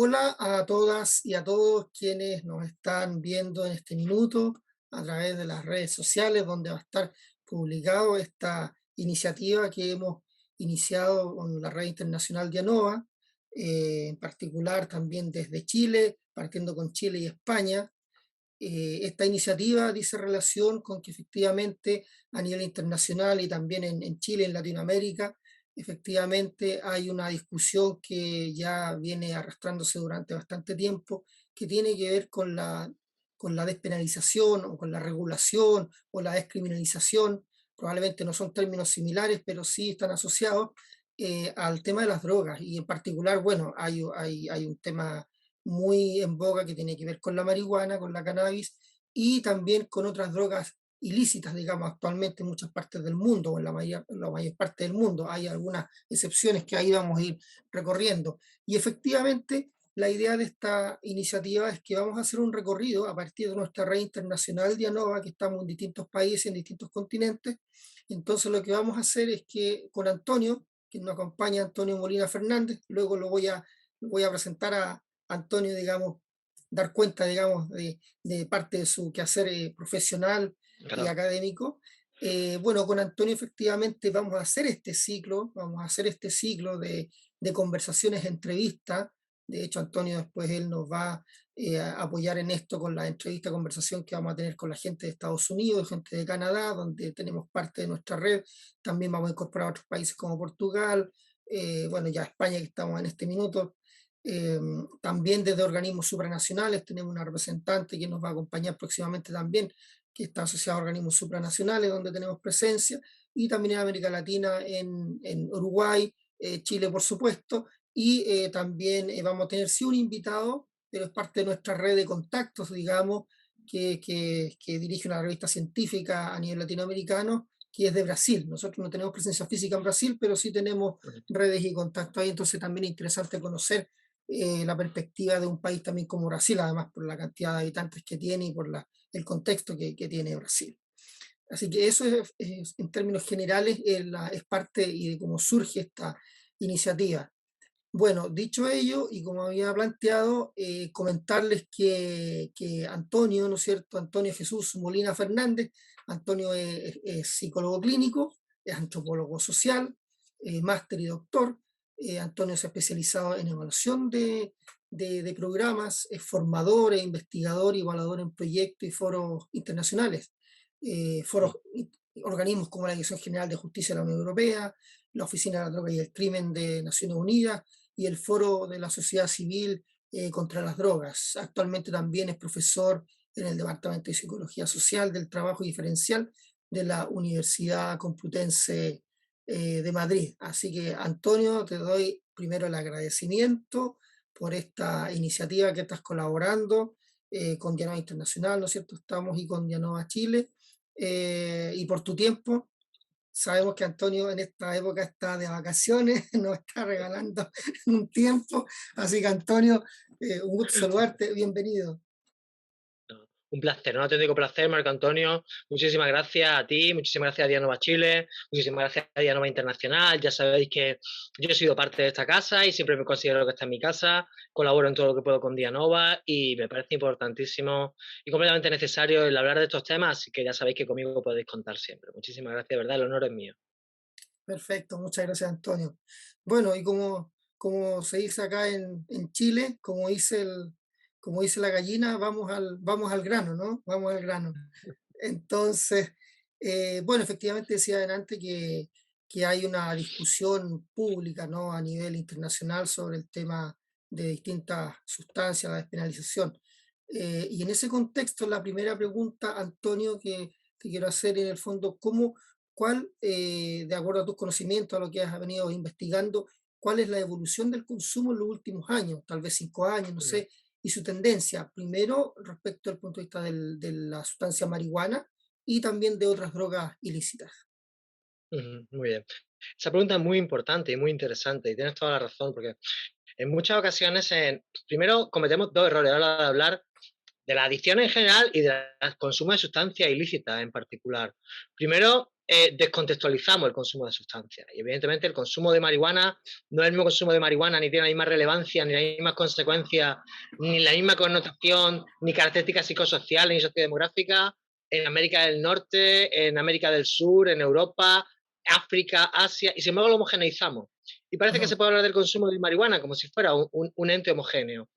Hola a todas y a todos quienes nos están viendo en este minuto a través de las redes sociales, donde va a estar publicado esta iniciativa que hemos iniciado con la Red Internacional de ANOVA, en particular también desde Chile, partiendo con Chile y España. Esta iniciativa dice relación con que efectivamente a nivel internacional y también en Chile, en Latinoamérica, efectivamente hay una discusión que ya viene arrastrándose durante bastante tiempo, que tiene que ver con la despenalización o con la regulación o la descriminalización. Probablemente no son términos similares, pero sí están asociados al tema de las drogas. Y en particular, bueno, hay un tema muy en boga que tiene que ver con la marihuana, con la cannabis y también con otras drogas ilícitas, digamos, actualmente en muchas partes del mundo, o en la mayor parte del mundo. Hay algunas excepciones que ahí vamos a ir recorriendo. Y efectivamente, la idea de esta iniciativa es que vamos a hacer un recorrido a partir de nuestra red internacional de ANOVA, que estamos en distintos países, en distintos continentes. Entonces, lo que vamos a hacer es que con Antonio, que nos acompaña Antonio Molina Fernández, luego voy a presentar a Antonio, digamos, dar cuenta, digamos, de parte de su quehacer profesional y Encantado. académico. Bueno, con Antonio efectivamente vamos a hacer este ciclo de conversaciones, entrevistas. De hecho, Antonio después él nos va a apoyar en esto con la entrevista, conversación que vamos a tener con la gente de Estados Unidos, gente de Canadá, donde tenemos parte de nuestra red. También vamos a incorporar otros países como Portugal, bueno, ya España que estamos en este minuto. Eh, También desde organismos supranacionales tenemos una representante que nos va a acompañar próximamente también, que está asociada a organismos supranacionales donde tenemos presencia, y también en América Latina, en Uruguay, Chile por supuesto, y también vamos a tener sí un invitado, pero es parte de nuestra red de contactos, digamos, que dirige una revista científica a nivel latinoamericano, que es de Brasil. Nosotros no tenemos presencia física en Brasil, pero sí tenemos Ujú. redes y contactos ahí, entonces también es interesante conocer la perspectiva de un país también como Brasil, además por la cantidad de habitantes que tiene y por el contexto que tiene Brasil. Así que eso en términos generales es parte y de cómo surge esta iniciativa. Bueno, dicho ello, y como había planteado, comentarles que Antonio, ¿no es cierto? Antonio Jesús Molina Fernández, Antonio es psicólogo clínico, es antropólogo social, máster y doctor. Antonio se ha especializado en evaluación de programas, es formador, e investigador y evaluador en proyectos y foros internacionales, Mm. foros, organismos como la Dirección General de Justicia de la Unión Europea, la Oficina de la Droga y el Crimen de Naciones Unidas, y el Foro de la Sociedad Civil contra las Drogas. Actualmente también es profesor en el Departamento de Psicología Social del Trabajo Diferencial de la Universidad Complutense de Madrid. Así que, Antonio, te doy primero el agradecimiento por esta iniciativa que estás colaborando con Dianova Internacional, ¿no es cierto? Estamos y con Dianova Chile, y por tu tiempo. Sabemos que Antonio en esta época está de vacaciones, nos está regalando un tiempo. Así que Antonio, un gusto saludarte, bienvenido. No, un placer, un auténtico placer, Marco Antonio. Muchísimas gracias a ti, muchísimas gracias a Dianova Chile, muchísimas gracias a Dianova Internacional. Ya sabéis que yo he sido parte de esta casa y siempre me considero que está en mi casa. Colaboro en todo lo que puedo con Dianova y me parece importantísimo y completamente necesario el hablar de estos temas, así que ya sabéis que conmigo podéis contar siempre. Muchísimas gracias, de verdad, el honor es mío. Perfecto, muchas gracias, Antonio. Bueno, y como se dice acá en Chile, como dice la gallina, vamos al grano, ¿no? Vamos al grano. Entonces, bueno, efectivamente decía adelante que hay una discusión pública, ¿no? A nivel internacional sobre el tema de distintas sustancias, la despenalización. Y en ese contexto, la primera pregunta, Antonio, que quiero hacer en el fondo, de acuerdo a tus conocimientos, a lo que has venido investigando, cuál es la evolución del consumo en los últimos años, tal vez 5 años, no Mm. sé, y su tendencia, primero respecto al punto de vista de la sustancia marihuana y también de otras drogas ilícitas. Ujú, muy bien. Esa pregunta es muy importante y muy interesante y tienes toda la razón porque en muchas ocasiones, primero cometemos dos errores a la hora de hablar de la adicción en general y del consumo de sustancias ilícitas en particular. Primero, descontextualizamos el consumo de sustancias. Y evidentemente el consumo de marihuana no es el mismo consumo de marihuana, ni tiene la misma relevancia, ni las mismas consecuencias, ni la misma connotación, ni características psicosociales, ni sociodemográficas en América del Norte, en América del Sur, en Europa, África, Asia, y sin embargo lo homogeneizamos. Y parece que Ujú. se puede hablar del consumo de marihuana como si fuera un ente homogéneo.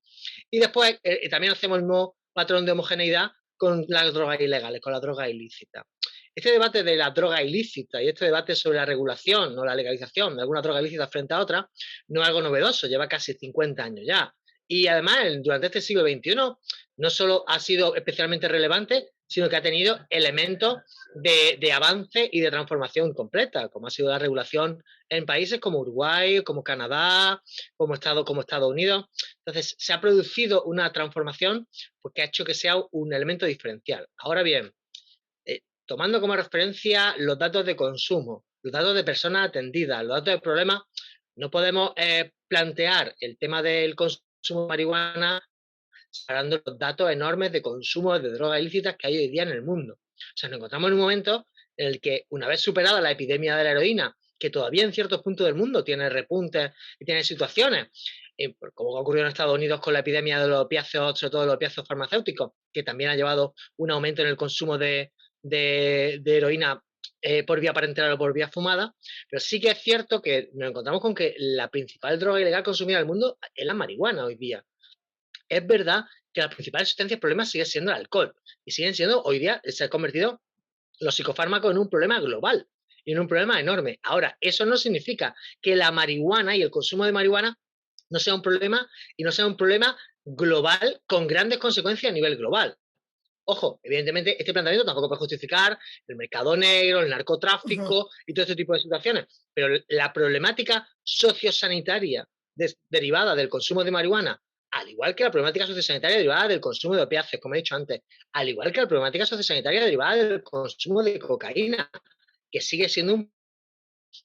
Y después también hacemos el mismo patrón de homogeneidad con las drogas ilegales, con la droga ilícita. Este debate de la droga ilícita y este debate sobre la regulación o la legalización de alguna droga ilícita frente a otra no es algo novedoso, lleva casi 50 años ya. Y además, durante este siglo XXI, no solo ha sido especialmente relevante, sino que ha tenido elementos de avance y de transformación completa, como ha sido la regulación en países como Uruguay, como Canadá, como Estados Unidos. Entonces, se ha producido una transformación pues, que ha hecho que sea un elemento diferencial. Ahora bien, tomando como referencia los datos de consumo, los datos de personas atendidas, los datos de problemas, no podemos plantear el tema del consumo de marihuana separando los datos enormes de consumo de drogas ilícitas que hay hoy día en el mundo. O sea, nos encontramos en un momento en el que, una vez superada la epidemia de la heroína, que todavía en ciertos puntos del mundo tiene repuntes y tiene situaciones, como ha ocurrido en Estados Unidos con la epidemia de los opiáceos, sobre todo los opiáceos farmacéuticos, que también ha llevado un aumento en el consumo de heroína por vía parenteral o por vía fumada, pero sí que es cierto que nos encontramos con que la principal droga ilegal consumida en el mundo es la marihuana hoy día. Es verdad que la principal sustancia del problema sigue siendo el alcohol y siguen siendo, hoy día se ha convertido los psicofármacos en un problema global y en un problema enorme. Ahora, eso no significa que la marihuana y el consumo de marihuana no sea un problema y no sea un problema global con grandes consecuencias a nivel global. Ojo, evidentemente este planteamiento tampoco puede justificar el mercado negro, el Ujú. narcotráfico y todo este tipo de situaciones, pero la problemática sociosanitaria derivada del consumo de marihuana, al igual que la problemática sociosanitaria derivada del consumo de opiáceos, como he dicho antes, al igual que la problemática sociosanitaria derivada del consumo de cocaína, que sigue siendo un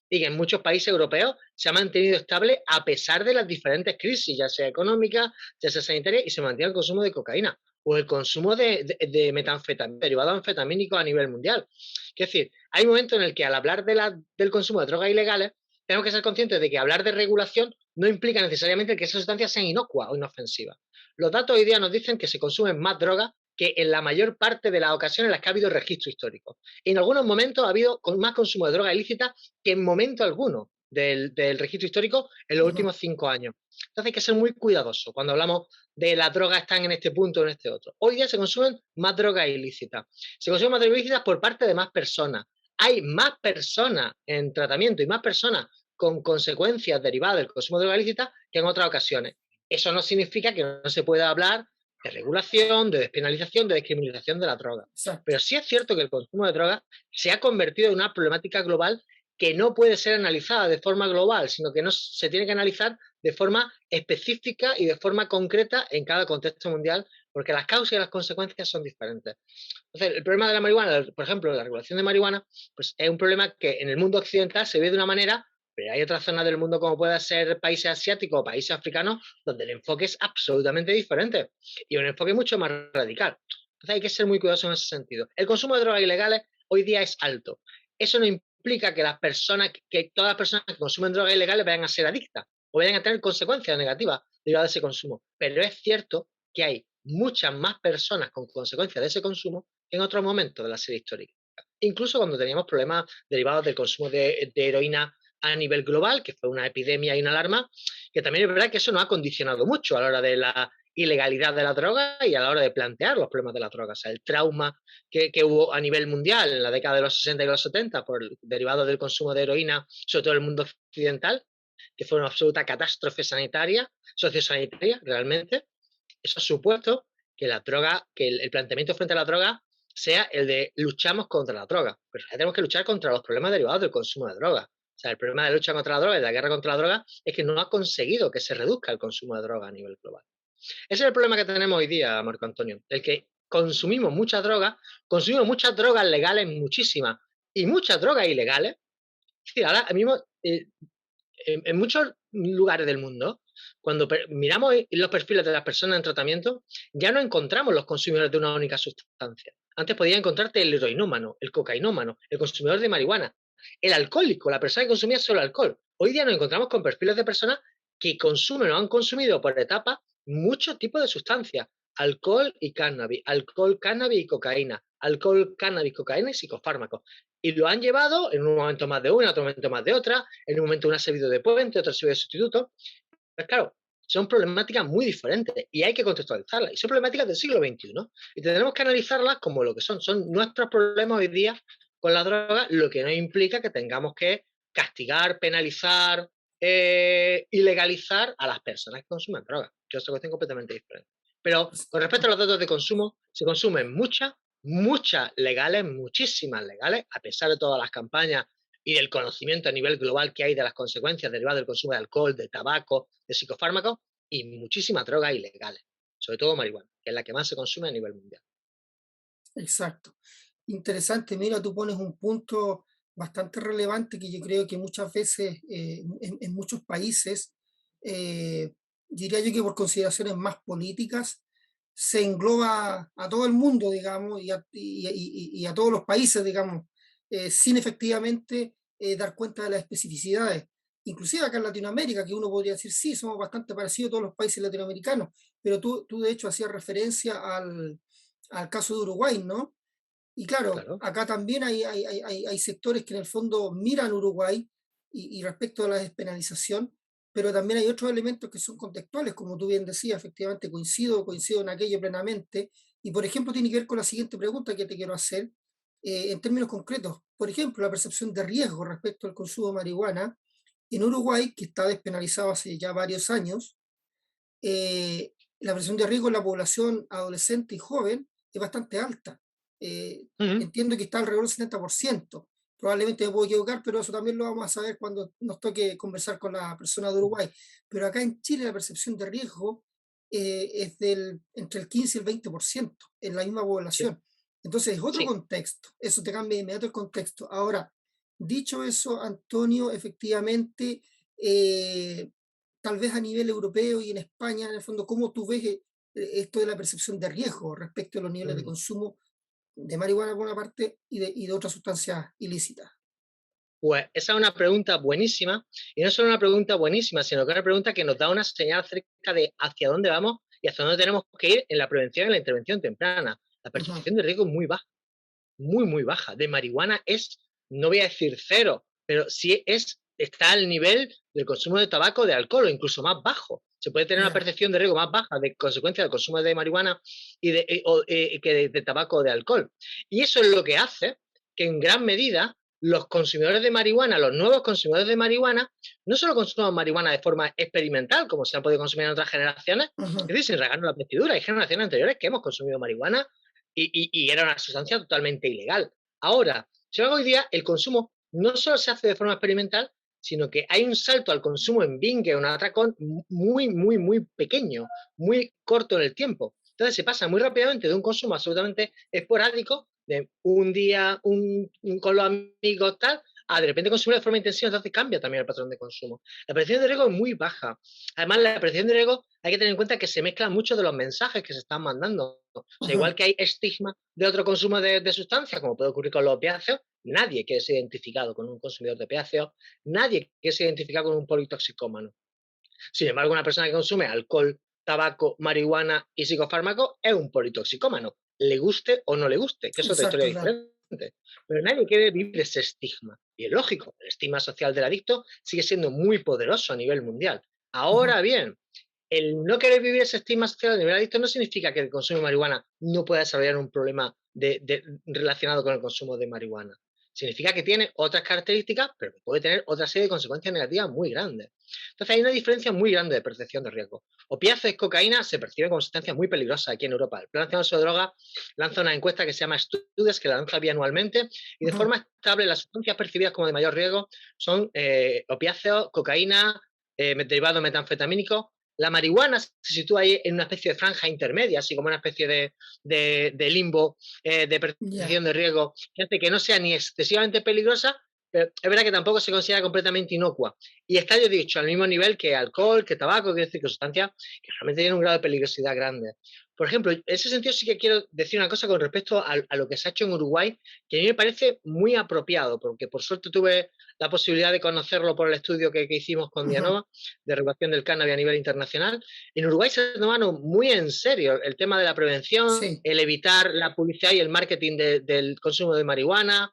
y que en muchos países europeos se ha mantenido estable a pesar de las diferentes crisis, ya sea económica, ya sea sanitaria, y se mantiene el consumo de cocaína o el consumo de metanfetamina, derivados anfetamínicos a nivel mundial. Es decir, hay momentos en el que al hablar del consumo de drogas ilegales, tenemos que ser conscientes de que hablar de regulación no implica necesariamente que esas sustancias sean inocuas o inofensivas. Los datos hoy día nos dicen que se consumen más drogas que en la mayor parte de las ocasiones en las que ha habido registro histórico. En algunos momentos ha habido más consumo de drogas ilícitas que en momento alguno del registro histórico en los Ujú. últimos 5 años. Entonces hay que ser muy cuidadoso cuando hablamos de las drogas están en este punto o en este otro. Hoy día se consumen más drogas ilícitas. Se consumen más drogas ilícitas por parte de más personas. Hay más personas en tratamiento y más personas con consecuencias derivadas del consumo de drogas ilícitas que en otras ocasiones. Eso no significa que no se pueda hablar de regulación, de despenalización, de descriminalización de la droga. Exacto. Pero sí es cierto que el consumo de drogas se ha convertido en una problemática global que no puede ser analizada de forma global, sino que no, se tiene que analizar de forma específica y de forma concreta en cada contexto mundial, porque las causas y las consecuencias son diferentes. Entonces, el problema de la marihuana, por ejemplo, la regulación de marihuana, pues es un problema que en el mundo occidental se ve de una manera, pero hay otras zonas del mundo, como puede ser países asiáticos o países africanos, donde el enfoque es absolutamente diferente y un enfoque mucho más radical. Entonces, hay que ser muy cuidadoso en ese sentido. El consumo de drogas ilegales hoy día es alto. Eso no implica que todas las personas que consumen drogas ilegales vayan a ser adictas o vayan a tener consecuencias negativas derivadas de ese consumo. Pero es cierto que hay muchas más personas con consecuencias de ese consumo que en otros momentos de la serie histórica. Incluso cuando teníamos problemas derivados del consumo de heroína a nivel global, que fue una epidemia y una alarma, que también es verdad que eso nos ha condicionado mucho a la hora de la ilegalidad de la droga y a la hora de plantear los problemas de la droga. O sea, el trauma que hubo a nivel mundial en la década de los 60 y los 70 derivado del consumo de heroína, sobre todo en el mundo occidental, que fue una absoluta catástrofe sanitaria, sociosanitaria, realmente. Eso ha supuesto que la droga, que el planteamiento frente a la droga sea el de luchamos contra la droga, pero ya tenemos que luchar contra los problemas derivados del consumo de droga. O sea, el problema de la lucha contra la droga y de la guerra contra la droga es que no ha conseguido que se reduzca el consumo de droga a nivel global. Ese es el problema que tenemos hoy día, Marco Antonio, el que consumimos muchas drogas legales, muchísimas, y muchas drogas ilegales. Sí, ahora mismo, en muchos lugares del mundo, Cuando miramos los perfiles de las personas en tratamiento, ya no encontramos los consumidores de una única sustancia. Antes podías encontrarte el heroinómano, el cocainómano, el consumidor de marihuana, el alcohólico, la persona que consumía solo alcohol. Hoy día nos encontramos con perfiles de personas que consumen o han consumido por etapas muchos tipos de sustancias. Alcohol y cannabis, alcohol, cannabis y cocaína, alcohol, cannabis, cocaína y psicofármacos. Y lo han llevado en un momento más de una, en otro momento más de otra, en un momento una ha servido de puente, otra ha servido de sustituto. Pues claro, son problemáticas muy diferentes y hay que contextualizarlas. Y son problemáticas del siglo XXI. Y tenemos que analizarlas como lo que son. Son nuestros problemas hoy día con la droga, lo que no implica que tengamos que castigar, penalizar, ilegalizar a las personas que consumen drogas, que es otra cuestión completamente diferente. Pero con respecto a los datos de consumo, se consumen muchas legales, muchísimas legales, a pesar de todas las campañas y del conocimiento a nivel global que hay de las consecuencias derivadas del consumo de alcohol, de tabaco, de psicofármacos, y muchísimas drogas ilegales, sobre todo marihuana, que es la que más se consume a nivel mundial. Exacto. Interesante, mira, tú pones un punto bastante relevante que yo creo que muchas veces en muchos países, eh, diría yo que por consideraciones más políticas, se engloba a todo el mundo, digamos, y a todos los países, digamos, sin efectivamente dar cuenta de las especificidades. Inclusive acá en Latinoamérica, que uno podría decir, sí, somos bastante parecidos a todos los países latinoamericanos, pero tú de hecho hacías referencia al caso de Uruguay, ¿no? Y claro, Claro. acá también hay sectores que en el fondo miran Uruguay y respecto a la despenalización, pero también hay otros elementos que son contextuales, como tú bien decías, efectivamente coincido en aquello plenamente. Y por ejemplo, tiene que ver con la siguiente pregunta que te quiero hacer, en términos concretos. Por ejemplo, la percepción de riesgo respecto al consumo de marihuana. En Uruguay, que está despenalizado hace ya varios años, la presión de riesgo en la población adolescente y joven es bastante alta. Uh -huh. Entiendo que está alrededor del 70%. Probablemente me puedo equivocar, pero eso también lo vamos a saber cuando nos toque conversar con la persona de Uruguay. Pero acá en Chile la percepción de riesgo es entre el 15 y el 20% en la misma Sí, población. Entonces es otro sí. contexto, eso te cambia de inmediato el contexto. Ahora, dicho eso, Antonio, efectivamente, tal vez a nivel europeo y en España, en el fondo, ¿cómo tú ves esto de la percepción de riesgo respecto a los niveles de consumo de marihuana por una parte y de otras sustancias ilícitas? Pues esa es una pregunta buenísima, y no solo una pregunta buenísima, sino que es una pregunta que nos da una señal acerca de hacia dónde vamos y hacia dónde tenemos que ir en la prevención y la intervención temprana. La Ujú. percepción de riesgo es muy baja, muy baja. De marihuana es, no voy a decir cero, pero sí está al nivel del consumo de tabaco o de alcohol, o incluso más bajo. Se puede tener una Ya. percepción de riesgo más baja de consecuencia del consumo de marihuana que de tabaco o de alcohol. Y eso es lo que hace que en gran medida los consumidores de marihuana, los nuevos consumidores de marihuana, no solo consuman marihuana de forma experimental, como se ha podido consumir en otras generaciones, es Ujú. decir, sin regarnos la vestidura. Hay generaciones anteriores que hemos consumido marihuana y era una sustancia totalmente ilegal. Ahora, si hoy día el consumo no solo se hace de forma experimental, sino que hay un salto al consumo en binge, un atracón muy pequeño, muy corto en el tiempo. Entonces se pasa muy rápidamente de un consumo absolutamente esporádico, de un día con los amigos tal, a de repente consumir de forma intensiva, entonces cambia también el patrón de consumo. La percepción de riesgo es muy baja. Además, la percepción de riesgo hay que tener en cuenta que se mezclan muchos de los mensajes que se están mandando. O sea, Ujú. igual que hay estigma de otro consumo de sustancias, como puede ocurrir con los opiáceos, nadie quiere ser identificado con un consumidor de opiáceos, nadie quiere ser identificado con un politoxicómano. Sin embargo, una persona que consume alcohol, tabaco, marihuana y psicofármacos es un politoxicómano, le guste o no le guste, que es otra historia Exacto, claro. diferente. Pero nadie quiere vivir ese estigma. Y es lógico, el estigma social del adicto sigue siendo muy poderoso a nivel mundial. Ujú. Ahora bien, el no querer vivir ese estigma social a nivel adicto no significa que el consumo de marihuana no pueda desarrollar un problema relacionado con el consumo de marihuana. Significa que tiene otras características, pero que puede tener otra serie de consecuencias negativas muy grandes. Entonces hay una diferencia muy grande de percepción de riesgo. Opiáceos y cocaína se perciben como sustancias muy peligrosas aquí en Europa. El Plan Nacional sobre Drogas lanza una encuesta que se llama Estudios, que la lanza bianualmente, y de Ujú. forma estable las sustancias percibidas como de mayor riesgo son opiáceos, cocaína, derivados metanfetamínicos. La marihuana se sitúa ahí en una especie de franja intermedia, así como una especie de limbo de Ya. percepción de riesgo, que hace que no sea ni excesivamente peligrosa, pero es verdad que tampoco se considera completamente inocua. Y está, yo he dicho, al mismo nivel que alcohol, que tabaco, que decir, que sustancias que realmente tienen un grado de peligrosidad grande. Por ejemplo, en ese sentido sí que quiero decir una cosa con respecto a lo que se ha hecho en Uruguay, que a mí me parece muy apropiado, porque por suerte tuve la posibilidad de conocerlo por el estudio que hicimos con Ujú, Dianova, de regulación del cannabis a nivel internacional. En Uruguay se tomaron muy en serio el tema de la prevención, sí, el evitar la publicidad y el marketing del consumo de marihuana,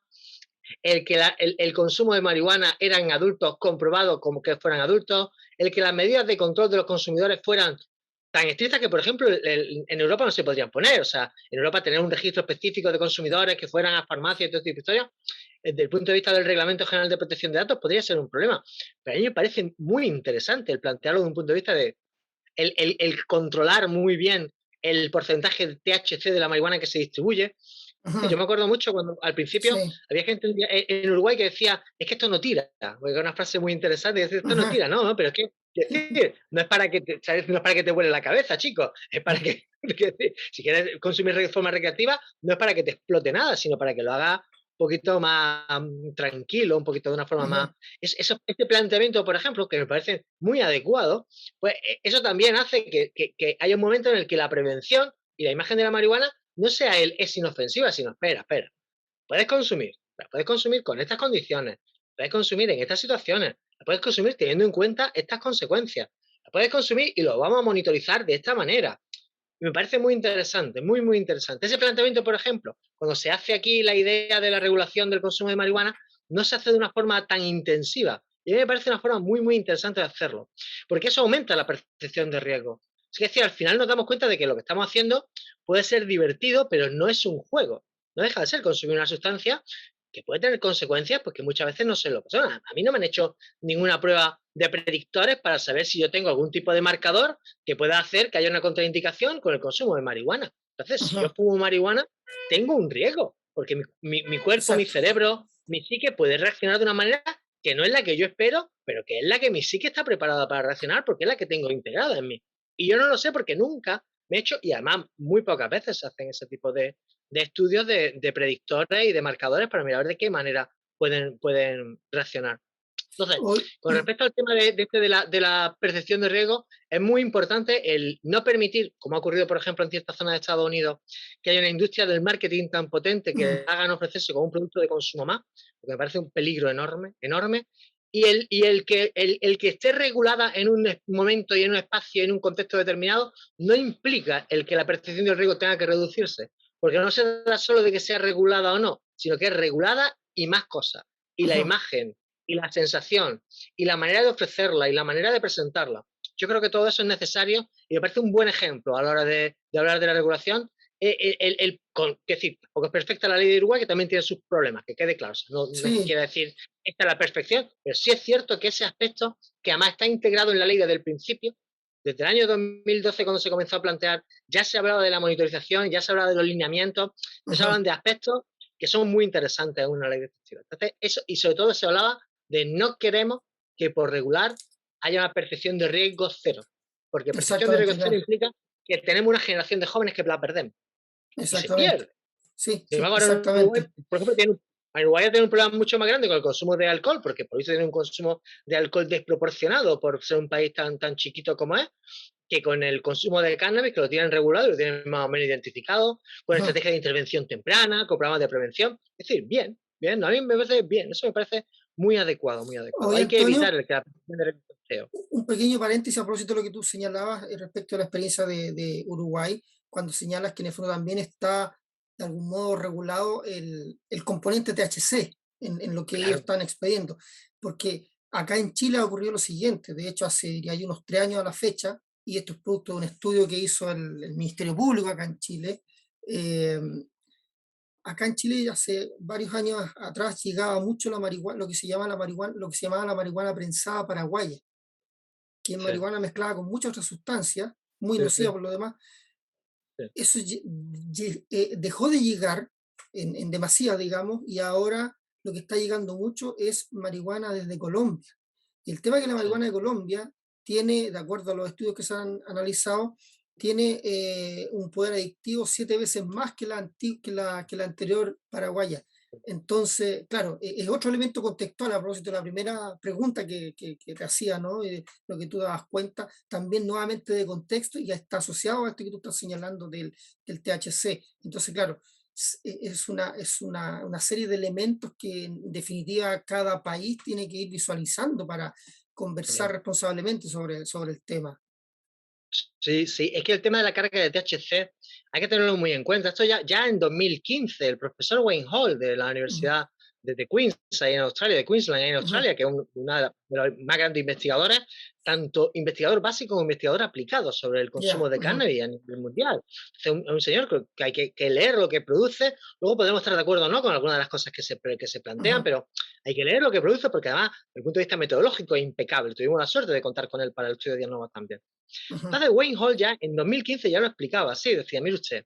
el que el consumo de marihuana era en adultos comprobado como que fueran adultos, el que las medidas de control de los consumidores fueran tan estrictas que, por ejemplo, en Europa no se podrían poner. O sea, en Europa tener un registro específico de consumidores que fueran a farmacias y todo tipo de historias, desde el punto de vista del Reglamento General de Protección de Datos, podría ser un problema. Pero a mí me parece muy interesante el plantearlo desde un punto de vista de el controlar muy bien el porcentaje de THC de la marihuana que se distribuye. ujú, Yo me acuerdo mucho cuando al principio sí, había gente en Uruguay que decía, es que esto no tira, porque era una frase muy interesante, decir, esto no ujú, tira, no, pero es que, decir, no es para que te, ¿sabes? No es para que te vuele la cabeza, chicos, es para que si quieres consumir de forma recreativa, no es para que te explote nada, sino para que lo hagas un poquito más tranquilo, un poquito de una forma ujú, más... este planteamiento, por ejemplo, que me parece muy adecuado, pues eso también hace que haya un momento en el que la prevención y la imagen de la marihuana no sea el es inofensiva, sino espera, puedes consumir con estas condiciones, puedes consumir en estas situaciones, la puedes consumir teniendo en cuenta estas consecuencias, la puedes consumir y lo vamos a monitorizar de esta manera. Y me parece muy interesante, muy, muy interesante. Ese planteamiento, por ejemplo, cuando se hace aquí la idea de la regulación del consumo de marihuana, no se hace de una forma tan intensiva. Y a mí me parece una forma muy, muy interesante de hacerlo, porque eso aumenta la percepción de riesgo. Es decir, al final nos damos cuenta de que lo que estamos haciendo puede ser divertido, pero no es un juego. No deja de ser consumir una sustancia que puede tener consecuencias, pues que muchas veces no sé lo que son. A mí no me han hecho ninguna prueba de predictores para saber si yo tengo algún tipo de marcador que pueda hacer que haya una contraindicación con el consumo de marihuana. Entonces, si yo ujú, fumo marihuana, tengo un riesgo, porque mi cuerpo, mi exacto. cerebro, mi psique puede reaccionar de una manera que no es la que yo espero, pero que es la que mi psique está preparada para reaccionar porque es la que tengo integrada en mí. Y yo no lo sé porque nunca me he hecho, y además muy pocas veces se hacen ese tipo de estudios de predictores y de marcadores para mirar de qué manera pueden reaccionar. Entonces, Hoy, con respecto al tema de la percepción de riesgo, es muy importante el no permitir, como ha ocurrido, por ejemplo, en ciertas zonas de Estados Unidos, que haya una industria del marketing tan potente que hagan ofrecerse como un producto de consumo más, porque me parece un peligro enorme, enorme, y el que esté regulada en un momento y en un espacio, en un contexto determinado, no implica el que la percepción del riesgo tenga que reducirse, porque no se trata solo de que sea regulada o no, sino que es regulada y más cosas. Y la ujú, imagen y la sensación y la manera de ofrecerla y la manera de presentarla. Yo creo que todo eso es necesario y me parece un buen ejemplo a la hora de hablar de la regulación. Que decir, porque es perfecta la ley de Uruguay, que también tiene sus problemas, que quede claro. O sea, no sí, quiere decir esta es la perfección, pero sí es cierto que ese aspecto, que además está integrado en la ley desde el principio, desde el año 2012, cuando se comenzó a plantear, ya se hablaba de la monitorización, ya se hablaba de los lineamientos, ya se ujú, hablan de aspectos que son muy interesantes en una ley de este estilo. Entonces, eso, y sobre todo se hablaba de no queremos que por regular haya una percepción de riesgo cero, porque percepción de riesgo exactamente, cero claro, implica que tenemos una generación de jóvenes que la perdemos y se exactamente. pierde. Sí, Sin sí, embargo, ahora en Uruguay, exactamente. por ejemplo, Uruguay tiene un problema mucho más grande con el consumo de alcohol, porque por eso tiene un consumo de alcohol desproporcionado por ser un país tan chiquito como es, que con el consumo de cannabis, que lo tienen regulado, lo tienen más o menos identificado, con Ujú. estrategias de intervención temprana, con programas de prevención. Es decir, bien, bien, a mí me parece bien, eso me parece muy adecuado, muy adecuado. Oye, Hay que evitar Antonio, el que la percepción de riesgo sea cero. un pequeño paréntesis a propósito de lo que tú señalabas respecto a la experiencia de Uruguay, cuando señalas que en el fondo también está de algún modo regulado el componente THC en lo que ellos Claro, están expediendo. Porque acá en Chile ha ocurrido lo siguiente, de hecho hace diría yo, unos 3 años a la fecha, y esto es producto de un estudio que hizo el Ministerio Público acá en Chile. eh, Acá en Chile hace varios años atrás llegaba mucho la marihuana, lo que se llama la marihuana, lo que se llamaba la marihuana prensada paraguaya, que es sí, marihuana mezclada con muchas otras sustancias, muy sí, nociva sí, por lo demás. sí, Eso dejó de llegar en demasía, digamos, y ahora lo que está llegando mucho es marihuana desde Colombia. Y el tema es que la sí, marihuana de Colombia tiene, de acuerdo a los estudios que se han analizado, tiene un poder adictivo 7 veces más que la anterior paraguaya. Entonces, claro, es otro elemento contextual a propósito de la primera pregunta que te hacía, ¿no? Lo que tú dabas cuenta, también nuevamente de contexto y ya está asociado a esto que tú estás señalando del THC. Entonces, claro, una serie de elementos que en definitiva cada país tiene que ir visualizando para conversar Bien. responsablemente sobre el tema. Sí, sí, es que el tema de la carga de THC hay que tenerlo muy en cuenta. Esto ya en 2015, el profesor Wayne Hall de la Ujú, Universidad de Queens, ahí en Australia, de Queensland, ahí en ujú, Australia, que es una de las más grandes investigadoras, tanto investigador básico como investigador aplicado sobre el consumo ya, de ujú, cannabis a nivel mundial. Es un señor que hay que leer lo que produce, luego podemos estar de acuerdo o no con algunas de las cosas que se plantean, ujú, pero hay que leer lo que produce porque además, desde el punto de vista metodológico, es impecable. Tuvimos la suerte de contar con él para el estudio de Diagnova también. ujú, Entonces Wayne Hall ya en 2015 ya lo explicaba así, decía, mire usted,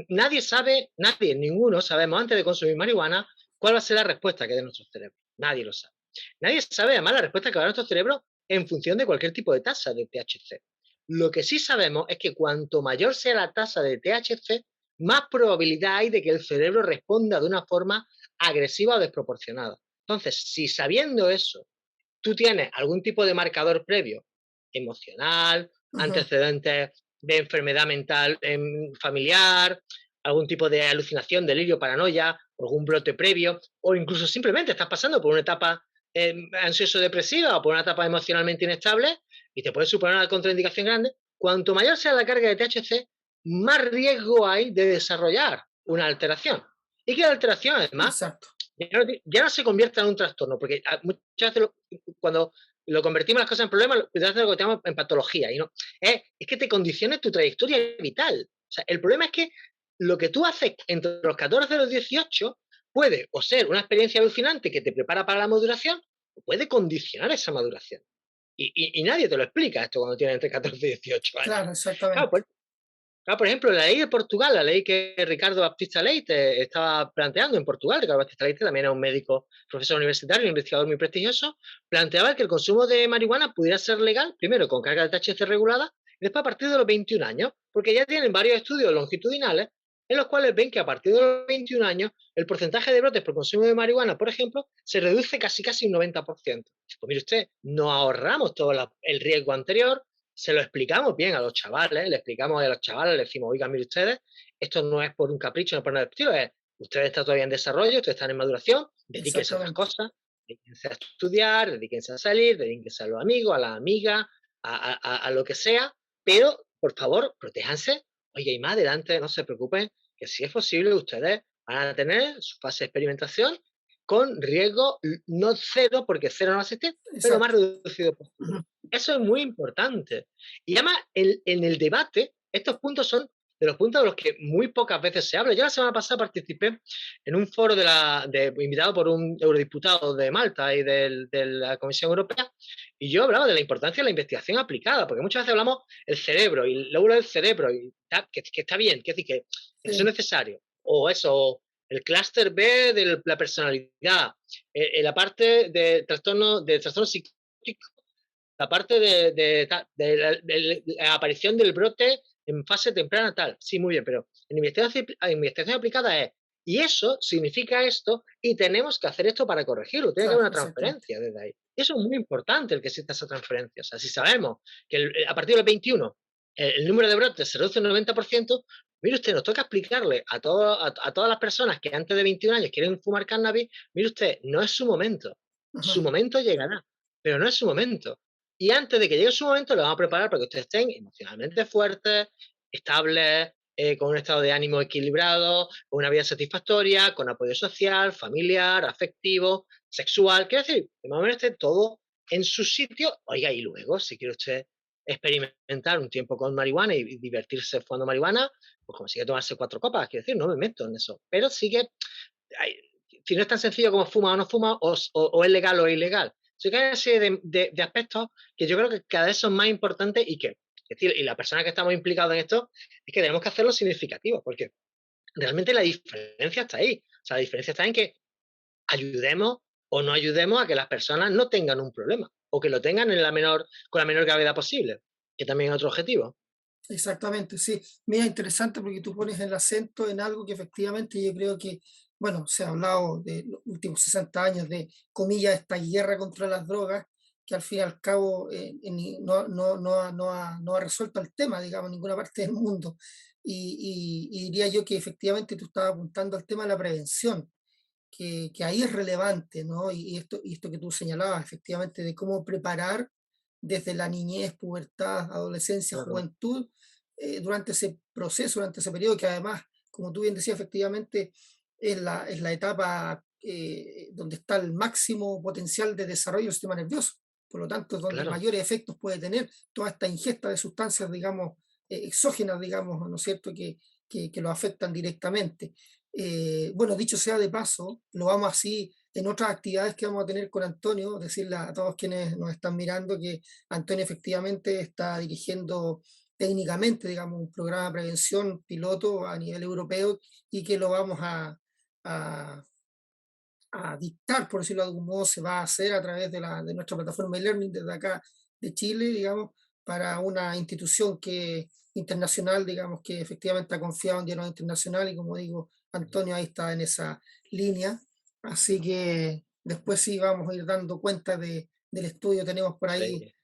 nadie sabe, nadie, ninguno sabemos antes de consumir marihuana cuál va a ser la respuesta que dé nuestro cerebro. Nadie lo sabe. Nadie sabe además la respuesta que va a dar nuestro cerebro en función de cualquier tipo de tasa de THC. Lo que sí sabemos es que cuanto mayor sea la tasa de THC, más probabilidad hay de que el cerebro responda de una forma agresiva o desproporcionada. Entonces, si sabiendo eso tú tienes algún tipo de marcador previo, emocional, ujú, antecedentes de enfermedad mental familiar, algún tipo de alucinación, delirio, paranoia, algún brote previo, o incluso simplemente estás pasando por una etapa ansioso-depresiva o por una etapa emocionalmente inestable y te puede suponer una contraindicación grande, cuanto mayor sea la carga de THC, más riesgo hay de desarrollar una alteración. Y que la alteración, además, exacto. ya no se convierta en un trastorno, porque muchas veces cuando lo convertimos las cosas en problemas, muchas veces lo convertimos en patología. Y no, es que te condiciones tu trayectoria vital. O sea, el problema es que lo que tú haces entre los 14 y los 18 puede o ser una experiencia alucinante que te prepara para la maduración, o puede condicionar esa maduración. Y nadie te lo explica esto cuando tienes entre 14 y 18 años. Claro, Claro, exactamente. pues por ejemplo, la ley de Portugal, la ley que Ricardo Baptista Leite estaba planteando en Portugal, Ricardo Baptista Leite también era un médico, profesor universitario, un investigador muy prestigioso, planteaba que el consumo de marihuana pudiera ser legal, primero con carga de THC regulada, y después a partir de los 21 años, porque ya tienen varios estudios longitudinales en los cuales ven que a partir de los 21 años el porcentaje de brotes por consumo de marihuana, por ejemplo, se reduce casi un 90%. Pues mire usted, nos ahorramos todo el riesgo anterior, se lo explicamos bien a los chavales, le explicamos a los chavales, le decimos, oigan, mire ustedes, esto no es por un capricho, no es por nada del estilo, es, ustedes están todavía en desarrollo, ustedes están en maduración, dedíquense a otras Exactamente. cosas, dedíquense a estudiar, dedíquense a salir, dedíquense a los amigos, a las amigas, a lo que sea, pero, por favor, protéjanse, oye, y más adelante, no se preocupen, que si es posible, ustedes van a tener su fase de experimentación con riesgo no cero, porque cero no va a existir, pero más Exacto. reducido Ujú, posible. Eso es muy importante. Y además, en el debate, estos puntos son de los puntos de los que muy pocas veces se habla. Yo la semana pasada participé en un foro invitado por un eurodiputado de Malta y de la Comisión Europea, y yo hablaba de la importancia de la investigación aplicada, porque muchas veces hablamos del cerebro y el lóbulo del cerebro, y que está bien, que, es decir, que eso es sí, necesario, o eso, el clúster B de la personalidad, la parte de trastorno psíquico, la parte de la aparición del brote en fase temprana tal. Sí, muy bien, pero en investigación aplicada es, y eso significa esto, y tenemos que hacer esto para corregirlo. Tiene que haber claro, una exactamente. transferencia desde ahí. Y eso es muy importante el que exista esa transferencia. O sea, si sabemos que a partir del 21 el número de brotes se reduce un 90%, mire usted, nos toca explicarle a todas las personas que antes de 21 años quieren fumar cannabis, mire usted, no es su Ujú, momento llegará, pero no es su momento. Y antes de que llegue su momento, lo vamos a preparar para que ustedes estén emocionalmente fuertes, estables, con un estado de ánimo equilibrado, con una vida satisfactoria, con apoyo social, familiar, afectivo, sexual. Quiero decir, que más o menos esté todo en su sitio. Oiga, y luego, si quiere usted experimentar un tiempo con marihuana y divertirse fumando marihuana, pues consigue tomarse 4 copas. Quiero decir, no me meto en eso. Pero sí que hay, si no es tan sencillo como fuma o no fuma, o es legal o es ilegal. Sí que hay una serie de aspectos que yo creo que cada vez son más importantes y que, es decir, y la persona que estamos implicados en esto, es que tenemos que hacerlo significativo, porque realmente la diferencia está ahí. O sea, la diferencia está en que ayudemos o no ayudemos a que las personas no tengan un problema, o que lo tengan con la menor gravedad posible, que también es otro objetivo. exactamente, sí. Mira, interesante porque tú pones el acento en algo que efectivamente yo creo que bueno, se ha hablado de los últimos 60 años de, comillas, esta guerra contra las drogas, que al fin y al cabo no ha resuelto el tema, digamos, en ninguna parte del mundo. Y diría yo que efectivamente tú estabas apuntando al tema de la prevención, que ahí es relevante, ¿no? Y esto que tú señalabas, efectivamente, de cómo preparar desde la niñez, pubertad, adolescencia, Claro, juventud, durante ese proceso, durante ese periodo, que además, como tú bien decías, efectivamente es la etapa donde está el máximo potencial de desarrollo del sistema nervioso. Por lo tanto, es donde claro, mayores efectos puede tener toda esta ingesta de sustancias, digamos, exógenas, digamos, ¿no es cierto?, que lo afectan directamente. Bueno, dicho sea de paso, lo vamos así en otras actividades que vamos a tener con Antonio, decirle a todos quienes nos están mirando que Antonio efectivamente está dirigiendo técnicamente, digamos, un programa de prevención piloto a nivel europeo y que lo vamos a, a dictar, por decirlo de algún modo, se va a hacer a través de nuestra plataforma e-learning desde acá de Chile, digamos, para una institución internacional, digamos, que efectivamente ha confiado en diálogo internacional y como digo, Antonio ahí está en esa línea. Así que después sí vamos a ir dando cuenta del estudio. Tenemos por ahí increíble.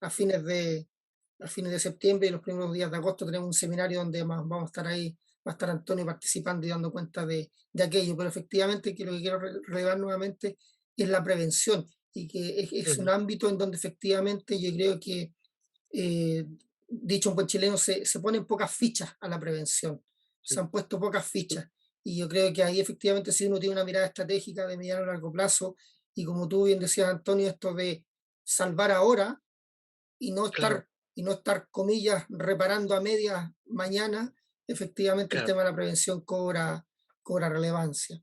a fines de septiembre y los primeros días de agosto tenemos un seminario donde vamos a estar ahí, va a estar Antonio participando y dando cuenta de aquello, pero efectivamente que lo que quiero relevar nuevamente es la prevención y que es un Ujú, ámbito en donde efectivamente yo creo que, eh, dicho en buen chileno, se ponen pocas fichas a la prevención, se sí, han puesto pocas fichas y yo creo que ahí efectivamente si uno tiene una mirada estratégica de mediano a largo plazo y como tú bien decías Antonio, esto de salvar ahora y no claro, estar, y no estar, comillas, reparando a medias mañana, efectivamente el claro, tema de la prevención cobra relevancia.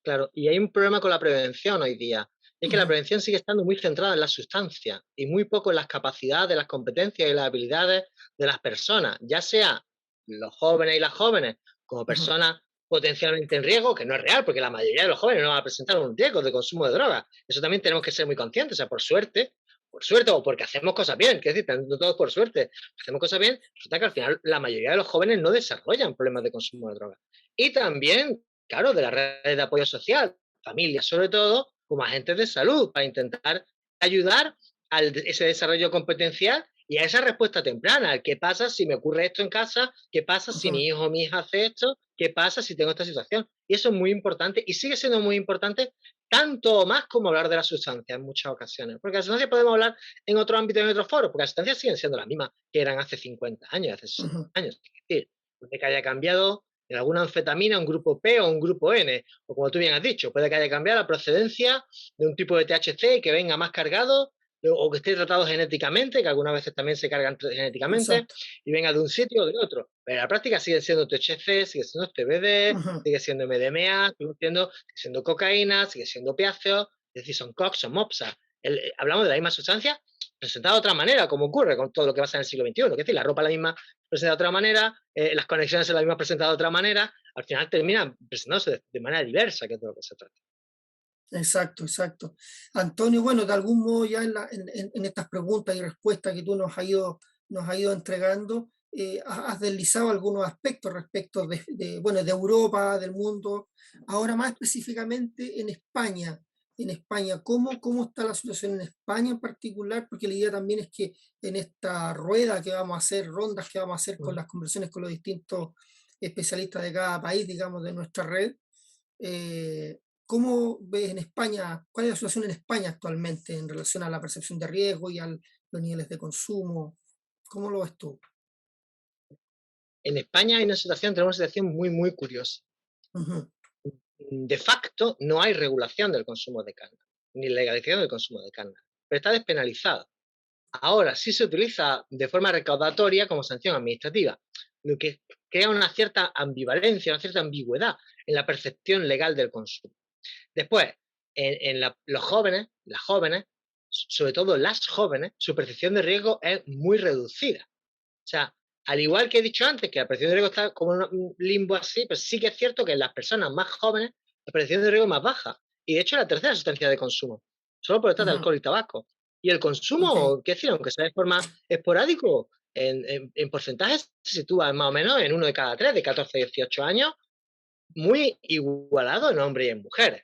claro. Y hay un problema con la prevención hoy día. Es que la Ujú, prevención sigue estando muy centrada en las sustancias y muy poco en las capacidades, las competencias y las habilidades de las personas, ya sea los jóvenes y las jóvenes como ujú, personas potencialmente en riesgo, que no es real, porque la mayoría de los jóvenes no van a presentar un riesgo de consumo de drogas. Eso también tenemos que ser muy conscientes. O sea, por suerte o porque hacemos cosas bien, que es decir, no todos por suerte, hacemos cosas bien, resulta que al final la mayoría de los jóvenes no desarrollan problemas de consumo de drogas. Y también, claro, de las redes de apoyo social, familias sobre todo, como agentes de salud, para intentar ayudar a ese desarrollo competencial y a esa respuesta temprana. ¿Qué pasa si me ocurre esto en casa? ¿Qué pasa si ujú, mi hijo o mi hija hace esto? ¿Qué pasa si tengo esta situación? Y eso es muy importante y sigue siendo muy importante tanto o más como hablar de la sustancia en muchas ocasiones. Porque la sustancia podemos hablar en otro ámbito, en otros foros, porque las sustancias siguen siendo las mismas que eran hace 50 años, hace 60 ujú. años. Es decir, puede que haya cambiado en alguna anfetamina un grupo P o un grupo N, o como tú bien has dicho, puede que haya cambiado la procedencia de un tipo de THC que venga más cargado o que esté tratado genéticamente, que algunas veces también se cargan genéticamente, Exacto. y venga de un sitio o de otro. Pero en la práctica sigue siendo THC, sigue siendo CBD, Ujú, sigue siendo MDMA, sigue siendo cocaína, sigue siendo opiáceo, es decir, son COX, son MOPSA. Hablamos de la misma sustancia presentada de otra manera, como ocurre con todo lo que pasa en el siglo XXI. Es decir, la ropa es la misma presentada de otra manera, las conexiones son las mismas presentadas de otra manera, al final terminan presentándose de manera diversa, que es de lo que se trata. exacto, exacto. Antonio, bueno, de algún modo ya en estas preguntas y respuestas que tú nos has ido entregando, has deslizado algunos aspectos respecto bueno, de Europa, del mundo. Ahora más específicamente en España. En España, ¿cómo está la situación en España en particular? Porque la idea también es que en esta rueda que vamos a hacer, rondas que vamos a hacer con Ujú. las conversaciones con los distintos especialistas de cada país, digamos, de nuestra red, eh, ¿cómo ves en España, cuál es la situación en España actualmente en relación a la percepción de riesgo y a los niveles de consumo? ¿Cómo lo ves tú? En España hay tenemos una situación muy, muy curiosa. Ujú, De facto, no hay regulación del consumo de cannabis, ni legalización del consumo de cannabis, pero está despenalizado. Ahora sí se utiliza de forma recaudatoria como sanción administrativa, lo que crea una cierta ambivalencia, una cierta ambigüedad en la percepción legal del consumo. Después, los jóvenes, las jóvenes, sobre todo las jóvenes, su percepción de riesgo es muy reducida. O sea, al igual que he dicho antes, que la percepción de riesgo está como en un limbo así, pero sí que es cierto que en las personas más jóvenes la percepción de riesgo es más baja. Y de hecho es la tercera sustancia de consumo, solo por detrás de ujú, alcohol y tabaco. Y el ok, consumo, qué decir, aunque sea de forma esporádico, en porcentajes se sitúa más o menos en uno de cada tres, de 14 a 18 años, muy igualado en hombres y en mujeres.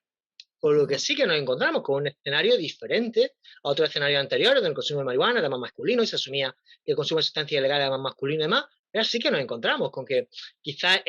Por lo que Ujú. sí que nos encontramos con un escenario diferente a otros escenarios anteriores, donde el consumo de marihuana era más masculino y se asumía que el consumo de sustancias ilegales era más masculino y demás. Pero sí que nos encontramos con que quizás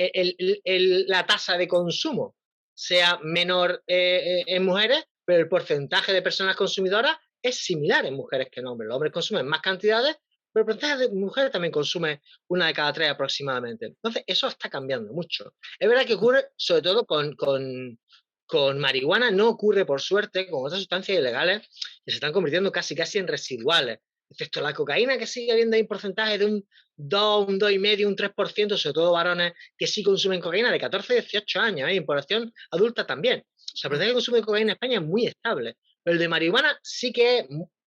la tasa de consumo sea menor en mujeres, pero el porcentaje de personas consumidoras es similar en mujeres que en hombres. Los hombres consumen más cantidades, pero el porcentaje de mujeres también consume una de cada tres aproximadamente. Entonces, eso está cambiando mucho. Es verdad que ocurre sobre todo con marihuana, no ocurre por suerte con otras sustancias ilegales que se están convirtiendo casi en residuales. Excepto la cocaína, que sigue habiendo ahí un porcentaje de un 2, un 2,5, un 3%, sobre todo varones que sí consumen cocaína de 14 a 18 años, en población adulta también. O sea, el porcentaje de consumo de cocaína en España es muy estable. Pero el de marihuana sí que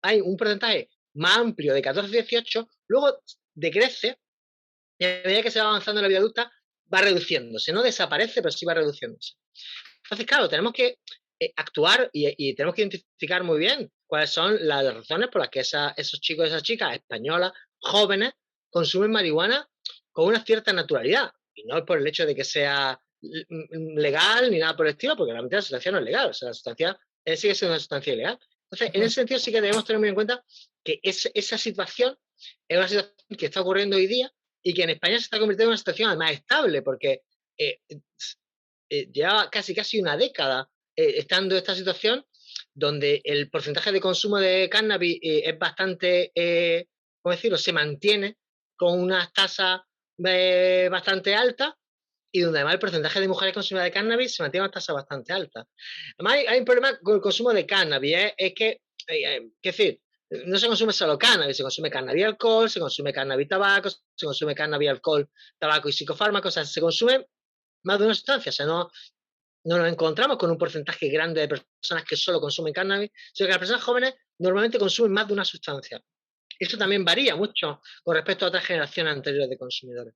hay un porcentaje más amplio de 14 a 18, luego decrece y a medida que se va avanzando en la vida adulta va reduciéndose. No desaparece, pero sí va reduciéndose. Entonces, claro, tenemos que actuar y tenemos que identificar muy bien cuáles son las razones por las que esos chicos y esas chicas españolas, jóvenes, consumen marihuana con una cierta naturalidad. Y no es por el hecho de que sea legal ni nada por el estilo, porque realmente la sustancia no es legal. O sea, la sustancia sigue siendo una sustancia ilegal. Entonces, en Ujú. ese sentido sí que debemos tener muy en cuenta que esa situación es una situación que está ocurriendo hoy día y que en España se está convirtiendo en una situación además estable, porque eh, lleva casi una década estando esta situación donde el porcentaje de consumo de cannabis es bastante, ¿cómo decirlo?, se mantiene con unas tasas bastante altas y donde además el porcentaje de mujeres consumidoras de cannabis se mantiene a una tasa bastante alta. Además, hay un problema con el consumo de cannabis, es que, es decir, no se consume solo cannabis, se consume cannabis y alcohol, se consume cannabis y tabaco, se consume cannabis, alcohol, tabaco y psicofármacos, o sea, se consume más de una sustancia, o sea, no nos encontramos con un porcentaje grande de personas que solo consumen cannabis, sino que las personas jóvenes normalmente consumen más de una sustancia. Eso también varía mucho con respecto a otras generaciones anteriores de consumidores.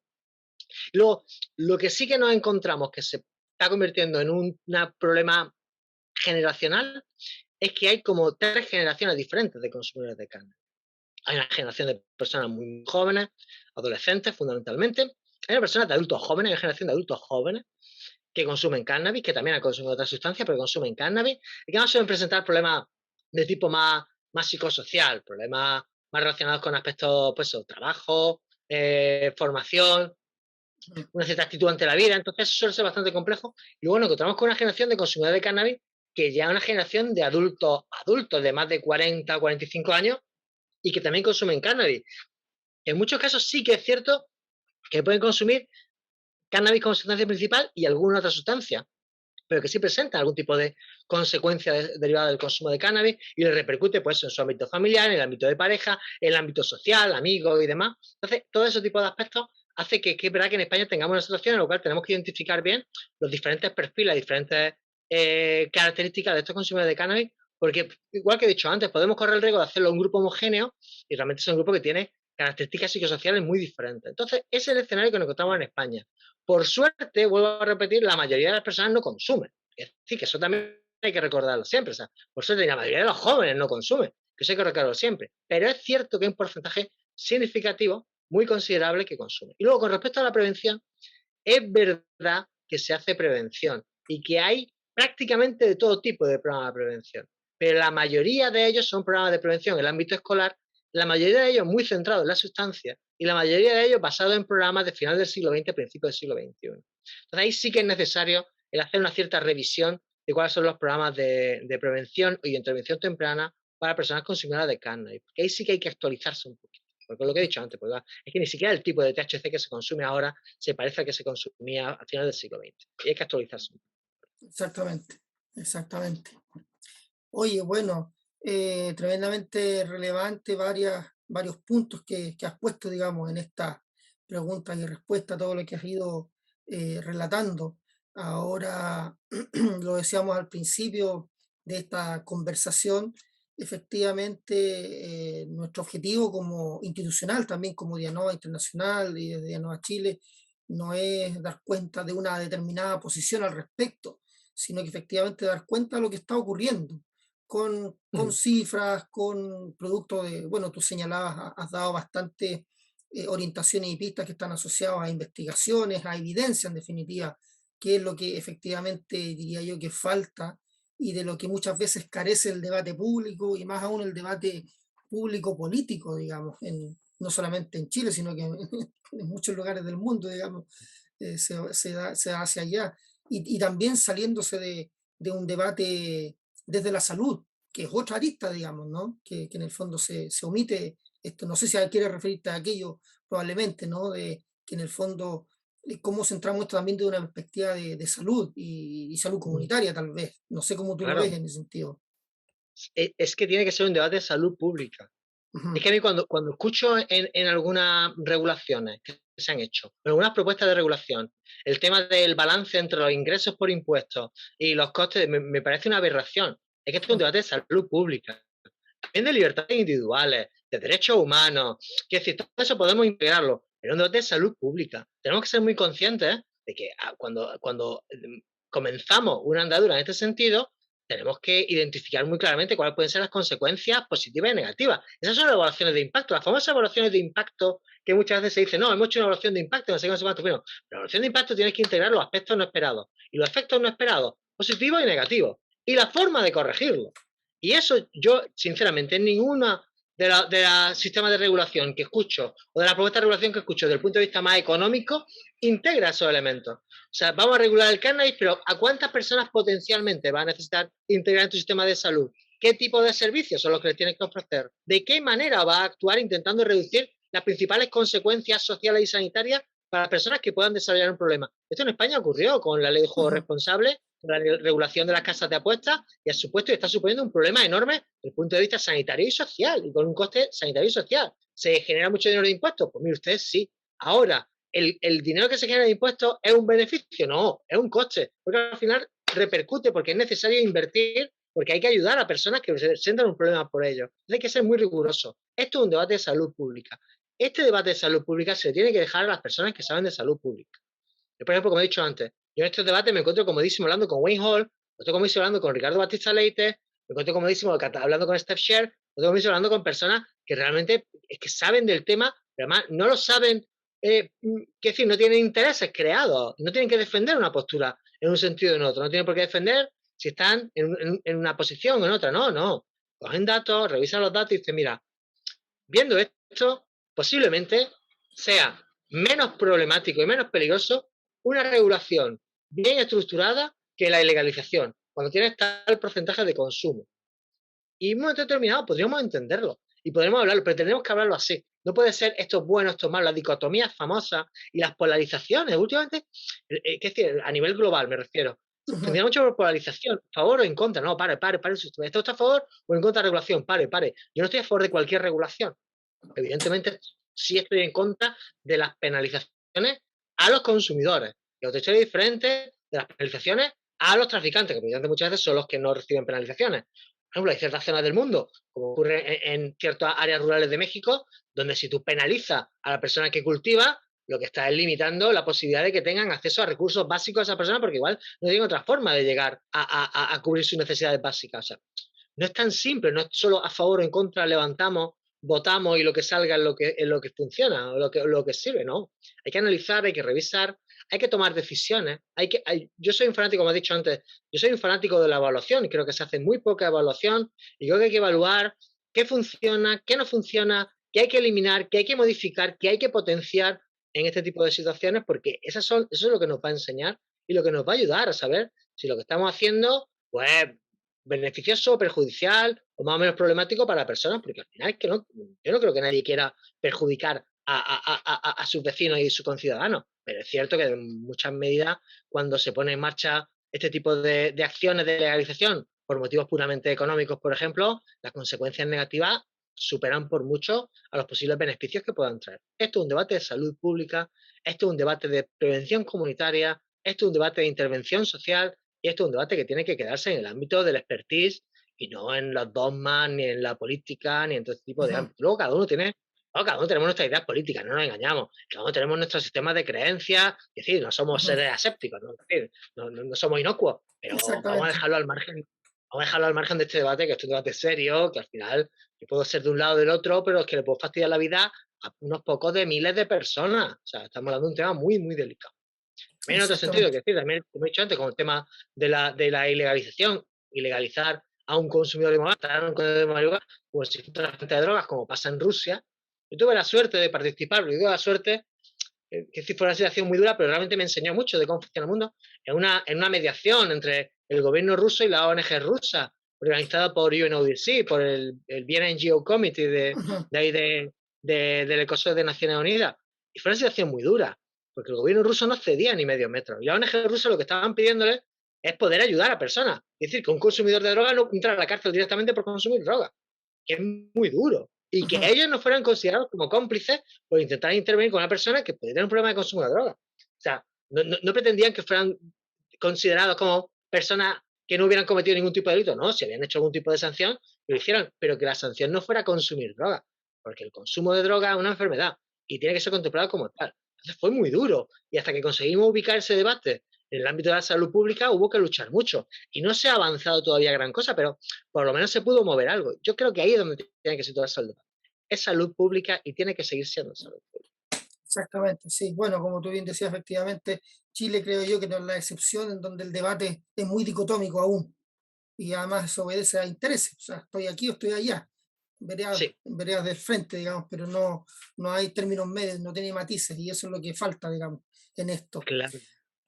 Y luego, lo que sí que nos encontramos que se está convirtiendo en un problema generacional es que hay como tres generaciones diferentes de consumidores de cannabis. Hay una generación de personas muy jóvenes, adolescentes fundamentalmente, hay una persona de adultos jóvenes, hay una generación de adultos jóvenes que consumen cannabis, que también han consumido otras sustancias, pero consumen cannabis, y que no suelen presentar problemas de tipo más psicosocial, problemas más relacionados con aspectos, pues, trabajo, formación, Ujú. una cierta actitud ante la vida. Entonces, eso suele ser bastante complejo. Y luego nos encontramos con una generación de consumidores de cannabis que ya es una generación de adultos de más de 40 o 45 años y que también consumen cannabis. En muchos casos sí que es cierto que pueden consumir cannabis como sustancia principal y alguna otra sustancia, pero que sí presentan algún tipo de consecuencia derivada del consumo de cannabis y le repercute pues en su ámbito familiar, en el ámbito de pareja, en el ámbito social, amigos y demás. Entonces, todo ese tipo de aspectos hace que es verdad que en España tengamos una situación en la cual tenemos que identificar bien los diferentes perfiles, diferentes características de estos consumidores de cannabis, porque igual que he dicho antes, podemos correr el riesgo de hacerlo un grupo homogéneo y realmente es un grupo que tiene características psicosociales muy diferentes. Entonces, ese es el escenario que nos encontramos en España. Por suerte, vuelvo a repetir, la mayoría de las personas no consumen. Es decir, que eso también hay que recordarlo siempre. O sea, por suerte, la mayoría de los jóvenes no consumen, que eso hay que recordarlo siempre. Pero es cierto que hay un porcentaje significativo, muy considerable, que consume. Y luego, con respecto a la prevención, es verdad que se hace prevención y que hay prácticamente de todo tipo de programas de prevención. Pero la mayoría de ellos son programas de prevención en el ámbito escolar, la mayoría de ellos muy centrados en la sustancia y la mayoría de ellos basados en programas de final del siglo XX, principio del siglo XXI. Entonces ahí sí que es necesario el hacer una cierta revisión de cuáles son los programas de prevención y de intervención temprana para personas consumidoras de cannabis. Porque ahí sí que hay que actualizarse un poquito. Porque lo que he dicho antes, pues, es que ni siquiera el tipo de THC que se consume ahora se parece al que se consumía a finales del siglo XX. Y hay que actualizarse. Exactamente, exactamente. Oye, bueno, tremendamente relevante varios puntos que has puesto, digamos, en esta pregunta y respuesta, todo lo que has ido relatando. Ahora, lo decíamos al principio de esta conversación, efectivamente, nuestro objetivo como institucional, también como Dianova Internacional y desde Dianova Chile, no es dar cuenta de una determinada posición al respecto, sino que efectivamente dar cuenta de lo que está ocurriendo con Ujú. cifras, con productos de, bueno, tú señalabas, has dado bastante orientaciones y pistas que están asociadas a investigaciones, a evidencia en definitiva, qué es lo que efectivamente diría yo que falta y de lo que muchas veces carece el debate público y más aún el debate público político, digamos, no solamente en Chile, sino que en muchos lugares del mundo, digamos, se da hacia allá. Y también saliéndose de un debate desde la salud, que es otra arista, digamos, ¿no? Que en el fondo se omite esto. No sé si quiere referirte a aquello, probablemente, ¿no? De que en el fondo, cómo centramos esto también de una perspectiva de salud y salud Mm, comunitaria, tal vez. No sé cómo tú lo ves claro, en ese sentido. es que tiene que ser un debate de salud pública. Es Ujú, que a mí cuando escucho en algunas regulaciones que se han hecho, en algunas propuestas de regulación, el tema del balance entre los ingresos por impuestos y los costes, me parece una aberración. Es que esto es un ujú, debate de salud pública, también de libertades individuales, de derechos humanos, que decir, todo eso podemos integrarlo, pero un debate de salud pública. Tenemos que ser muy conscientes de que cuando comenzamos una andadura en este sentido, tenemos que identificar muy claramente cuáles pueden ser las consecuencias positivas y negativas. Esas son las evaluaciones de impacto, las famosas evaluaciones de impacto que muchas veces se dice, no, hemos hecho una evaluación de impacto, no sé qué, no sé cuánto. Bueno, la evaluación de impacto tienes que integrar los aspectos no esperados y los efectos no esperados, positivos y negativos, y la forma de corregirlo. Y eso yo, sinceramente, en ninguna de los sistemas de regulación que escucho o de la propuesta de regulación que escucho desde el punto de vista más económico, integra esos elementos. O sea, vamos a regular el cannabis, pero ¿a cuántas personas potencialmente va a necesitar integrar en tu sistema de salud? ¿Qué tipo de servicios son los que les tienes que ofrecer? ¿De qué manera va a actuar intentando reducir las principales consecuencias sociales y sanitarias para las personas que puedan desarrollar un problema? Esto en España ocurrió con la ley de juego ujú. responsable, la regulación de las casas de apuestas, y a supuesto está suponiendo un problema enorme desde el punto de vista sanitario y social, y con un coste sanitario y social. ¿Se genera mucho dinero de impuestos? Pues mire usted, sí. Ahora, ¿el dinero que se genera de impuestos es un beneficio? No, es un coste, porque al final repercute porque es necesario invertir, porque hay que ayudar a personas que se sientan un problema por ello. Entonces hay que ser muy riguroso. Esto es un debate de salud pública. Este debate de salud pública se le tiene que dejar a las personas que saben de salud pública. Yo, por ejemplo, como he dicho antes, yo en estos debates me encuentro comodísimo hablando con Wayne Hall, me encuentro comodísimo hablando con Ricardo Batista Leite, me encuentro comodísimo hablando con Steph Sher, me encuentro comodísimo hablando con personas que realmente es que saben del tema, pero además no lo saben, que decir, no tienen intereses creados, no tienen que defender una postura en un sentido o en otro, no tienen por qué defender si están en una posición o en otra, no, no. Cogen datos, revisan los datos y dicen, mira, viendo esto, posiblemente sea menos problemático y menos peligroso una regulación bien estructurada que la ilegalización, cuando tienes tal porcentaje de consumo. Y en un momento determinado podríamos entenderlo y podremos hablarlo, pero tenemos que hablarlo así. No puede ser esto es bueno, esto es malo, las dicotomías famosas y las polarizaciones. Últimamente, ¿qué decir? A nivel global me refiero. Se Ujú, funciona mucho por polarización, favor o en contra. No, pare, pare, pare. ¿Esto está a favor o en contra de regulación? Pare, pare. Yo no estoy a favor de cualquier regulación. Evidentemente, sí estoy en contra de las penalizaciones a los consumidores. Y otra historia diferente de las penalizaciones a los traficantes, que evidentemente muchas veces son los que no reciben penalizaciones. Por ejemplo, hay ciertas zonas del mundo, como ocurre en ciertas áreas rurales de México, donde si tú penalizas a la persona que cultiva, lo que está es limitando la posibilidad de que tengan acceso a recursos básicos a esa persona, porque igual no tienen otra forma de llegar a cubrir sus necesidades básicas. O sea, no es tan simple, no es solo a favor o en contra, levantamos, votamos y lo que salga es lo que funciona, o lo que sirve, no. Hay que analizar, hay que revisar, hay que tomar decisiones. Yo soy un fanático, como he dicho antes, yo soy un fanático de la evaluación y creo que se hace muy poca evaluación y creo que hay que evaluar qué funciona, qué no funciona, qué hay que eliminar, qué hay que modificar, qué hay que potenciar en este tipo de situaciones, porque eso es lo que nos va a enseñar y lo que nos va a ayudar a saber si lo que estamos haciendo, pues beneficioso, perjudicial o más o menos problemático para personas, porque al final es que no, yo no creo que nadie quiera perjudicar a sus vecinos y sus conciudadanos, pero es cierto que en muchas medidas cuando se pone en marcha este tipo de acciones de legalización por motivos puramente económicos, por ejemplo, las consecuencias negativas superan por mucho a los posibles beneficios que puedan traer. Esto es un debate de salud pública, esto es un debate de prevención comunitaria, esto es un debate de intervención social, y esto es un debate que tiene que quedarse en el ámbito del expertise y no en los dogmas, ni en la política, ni en todo este tipo de ujú, ámbitos. Luego cada uno tenemos nuestras ideas políticas, no nos engañamos. Cada uno tenemos nuestro sistema de creencias, es decir, no somos ujú. seres asépticos, ¿no? Es decir, no somos inocuos, pero vamos a Exactamente. dejarlo al margen. Vamos a dejarlo al margen de este debate, que es un debate serio, que al final yo puedo ser de un lado o del otro, pero es que le puedo fastidiar la vida a unos pocos de miles de personas. O sea, estamos hablando de un tema muy, muy delicado. También en otro sentido, que exactamente. decir, también, como he dicho antes, con el tema de la ilegalización, ilegalizar a un consumidor de marihuana, tratar a un consumidor de marihuana, pues si fuera traficante de drogas, como pasa en Rusia. Yo tuve la suerte de participar, pero digo la suerte, que sí fue una situación muy dura, pero realmente me enseñó mucho de cómo funciona el mundo, en una mediación entre el gobierno ruso y la ONG rusa, organizada por UNODC, por el BNGO Committee Ujú, de ahí del Ecosur de Naciones Unidas. Y fue una situación muy dura, porque el gobierno ruso no cedía ni medio metro. Y la ONG rusa lo que estaban pidiéndole es poder ayudar a personas. Es decir, que un consumidor de droga no entra a la cárcel directamente por consumir droga, que es muy duro. Y que ujú. ellos no fueran considerados como cómplices por intentar intervenir con una persona que puede tener un problema de consumo de droga. O sea, no pretendían que fueran considerados como personas que no hubieran cometido ningún tipo de delito, no, si habían hecho algún tipo de sanción, lo hicieran, pero que la sanción no fuera consumir droga, porque el consumo de droga es una enfermedad y tiene que ser contemplado como tal. Entonces fue muy duro y hasta que conseguimos ubicar ese debate en el ámbito de la salud pública hubo que luchar mucho y no se ha avanzado todavía gran cosa, pero por lo menos se pudo mover algo. Yo creo que ahí es donde tiene que situarse el debate. Es salud pública y tiene que seguir siendo salud pública. Exactamente, sí. Bueno, como tú bien decías, efectivamente, Chile creo yo que no es la excepción en donde el debate es muy dicotómico aún y además eso obedece a intereses. O sea, estoy aquí o estoy allá, Sí, en veredas del frente, digamos, pero no, no hay términos medios, no tiene matices y eso es lo que falta, digamos, en esto. claro,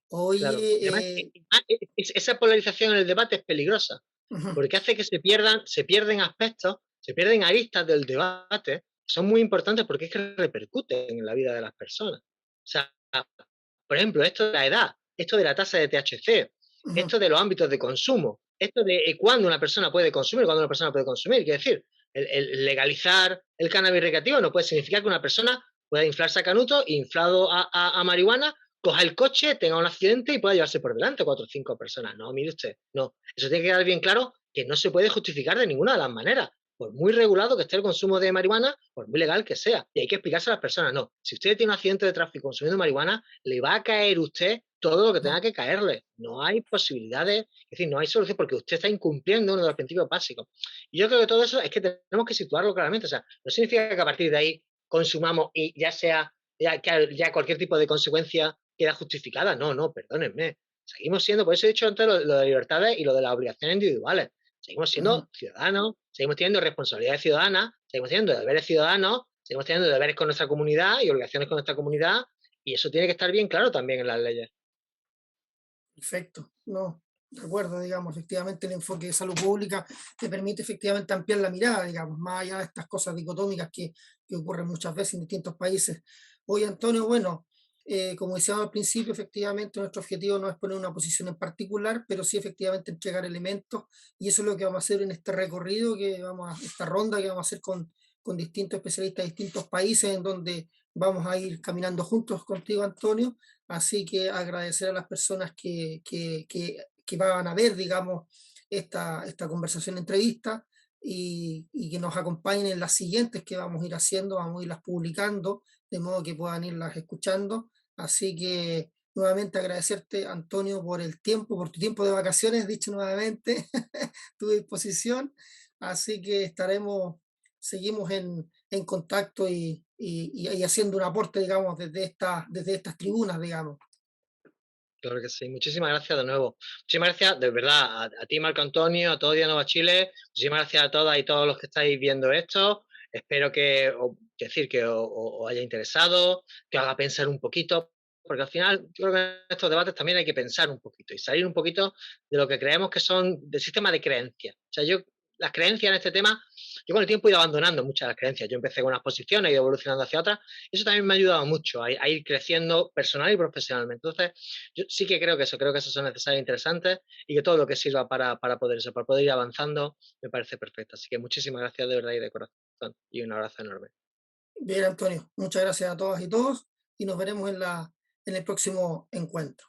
claro. Y además, Oye, esa polarización en el debate es peligrosa, ujú, porque hace que se pierden aspectos, se pierden aristas del debate, que son muy importantes porque es que repercuten en la vida de las personas. O sea, por ejemplo, esto de la edad, esto de la tasa de THC, ujú, esto de los ámbitos de consumo, esto de cuándo una persona puede consumir, cuándo una persona puede consumir. Quiero decir, el legalizar el cannabis recreativo no puede significar que una persona pueda inflarse a canuto, inflado a marihuana, coja el coche, tenga un accidente y pueda llevarse por delante 4 o 5 personas. No, mire usted, no. Eso tiene que quedar bien claro que no se puede justificar de ninguna de las maneras. Por muy regulado que esté el consumo de marihuana, por muy legal que sea. Y hay que explicarse a las personas, no. Si usted tiene un accidente de tráfico consumiendo marihuana, le va a caer usted todo lo que ujú. tenga que caerle. No hay posibilidades, es decir, no hay solución porque usted está incumpliendo uno de los principios básicos. Y yo creo que todo eso es que tenemos que situarlo claramente. O sea, no significa que a partir de ahí consumamos y ya sea, ya cualquier tipo de consecuencia queda justificada. No, no, perdónenme. Seguimos siendo, por eso he dicho antes lo de libertades y lo de las obligaciones individuales. Seguimos Ujú. siendo ciudadanos, seguimos teniendo responsabilidades ciudadanas, seguimos teniendo deberes ciudadanos, seguimos teniendo deberes con nuestra comunidad y obligaciones con nuestra comunidad, y eso tiene que estar bien claro también en las leyes. Perfecto, no, de acuerdo, digamos, efectivamente el enfoque de salud pública te permite efectivamente ampliar la mirada, digamos, más allá de estas cosas dicotómicas que ocurren muchas veces en distintos países. Oye, Antonio, bueno, como decíamos al principio, efectivamente nuestro objetivo no es poner una posición en particular, pero sí efectivamente entregar elementos y eso es lo que vamos a hacer en este recorrido, esta ronda que vamos a hacer con distintos especialistas de distintos países en donde vamos a ir caminando juntos contigo, Antonio. Así que agradecer a las personas que van a ver, digamos, esta conversación, entrevista, y que nos acompañen en las siguientes que vamos a ir haciendo, vamos a irlas publicando, de modo que puedan irlas escuchando. Así que nuevamente agradecerte, Antonio, por el tiempo, por tu tiempo de vacaciones, dicho nuevamente, tu disposición. Así que seguimos en contacto y haciendo un aporte, digamos, desde estas tribunas, digamos. Claro que sí. Muchísimas gracias de nuevo. Muchísimas gracias, de verdad, a ti, Marco Antonio, a todo Dianova Chile. Muchísimas gracias a todas y todos los que estáis viendo esto. Espero que os haya interesado, que os haga pensar un poquito, porque al final yo creo que en estos debates también hay que pensar un poquito y salir un poquito de lo que creemos que son del sistema de creencias. O sea, las creencias en este tema, yo con el tiempo he ido abandonando muchas de las creencias. Yo empecé con unas posiciones, he ido evolucionando hacia otras, y eso también me ha ayudado mucho a ir creciendo personal y profesionalmente. Entonces, yo sí que creo que esos son necesarios e interesantes y que todo lo que sirva para poder eso, para poder ir avanzando, me parece perfecto. Así que muchísimas gracias de verdad y de corazón y un abrazo enorme. Bien, Antonio, muchas gracias a todas y todos y nos veremos en el próximo encuentro.